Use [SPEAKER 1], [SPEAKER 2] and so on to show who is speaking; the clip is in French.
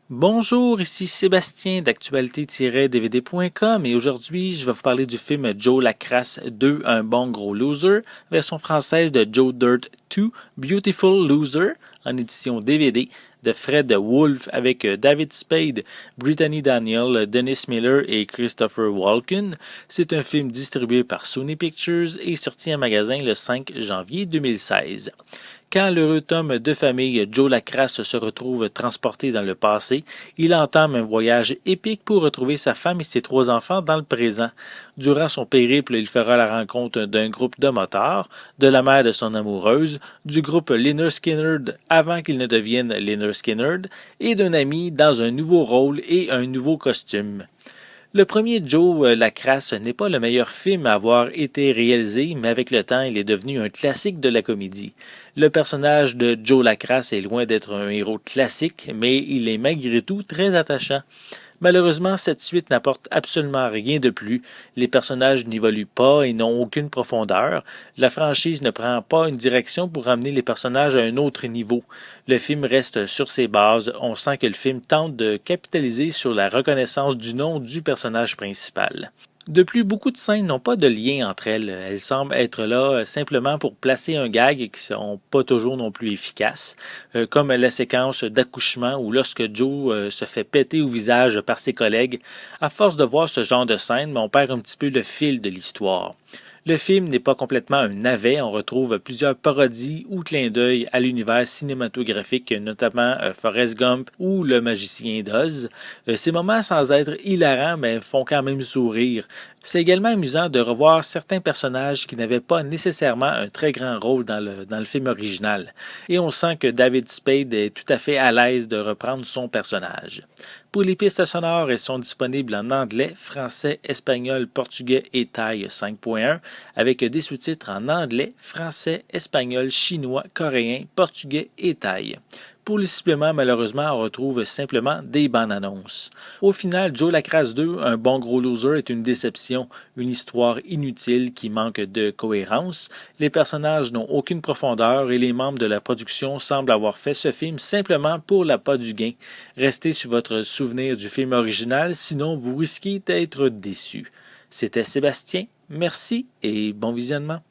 [SPEAKER 1] Bonjour, ici Sébastien d'actualité-dvd.com et aujourd'hui je vais vous parler du film Joe Lacrasse 2, un bon gros loser, version française de Joe Dirt 2, Beautiful Loser, en édition DVD de Fred Wolf avec David Spade, Brittany Daniel, Dennis Miller et Christopher Walken. C'est un film distribué par Sony Pictures et sorti en magasin le 5 janvier 2016. Quand l'heureux homme de famille Joe Lacrasse se retrouve transporté dans le passé, il entame un voyage épique pour retrouver sa femme et ses 3 enfants dans le présent. Durant son périple, il fera la rencontre d'un groupe de motards, de la mère de son amoureuse, du groupe Lynyrd Skynyrd avant qu'il ne devienne Lynyrd Skynyrd, et d'un ami dans un nouveau rôle et un nouveau costume. Le premier Joe Lacrasse n'est pas le meilleur film à avoir été réalisé, mais avec le temps, il est devenu un classique de la comédie. Le personnage de Joe Lacrasse est loin d'être un héros classique, mais il est malgré tout très attachant. Malheureusement, cette suite n'apporte absolument rien de plus. Les personnages n'évoluent pas et n'ont aucune profondeur. La franchise ne prend pas une direction pour amener les personnages à un autre niveau. Le film reste sur ses bases. On sent que le film tente de capitaliser sur la reconnaissance du nom du personnage principal. De plus, beaucoup de scènes n'ont pas de lien entre elles. Elles semblent être là simplement pour placer un gag et qui ne sont pas toujours non plus efficaces, comme la séquence d'accouchement où lorsque Joe se fait péter au visage par ses collègues. À force de voir ce genre de scène, on perd un petit peu le fil de l'histoire. Le film n'est pas complètement un navet, on retrouve plusieurs parodies ou clins d'œil à l'univers cinématographique, notamment Forrest Gump ou Le Magicien d'Oz. Ces moments, sans être hilarants, mais font quand même sourire. C'est également amusant de revoir certains personnages qui n'avaient pas nécessairement un très grand rôle dans le film original. Et on sent que David Spade est tout à fait à l'aise de reprendre son personnage. Pour les pistes sonores, elles sont disponibles en anglais, français, espagnol, portugais et thaï 5.1 avec des sous-titres en anglais, français, espagnol, chinois, coréen, portugais et thaï. Pour les suppléments, malheureusement, on retrouve simplement des bandes annonces. Au final, Joe Lacrasse 2, un bon gros loser, est une déception, une histoire inutile qui manque de cohérence. Les personnages n'ont aucune profondeur et les membres de la production semblent avoir fait ce film simplement pour l'appât du gain. Restez sur votre souvenir du film original, sinon vous risquez d'être déçu. C'était Sébastien, merci et bon visionnement.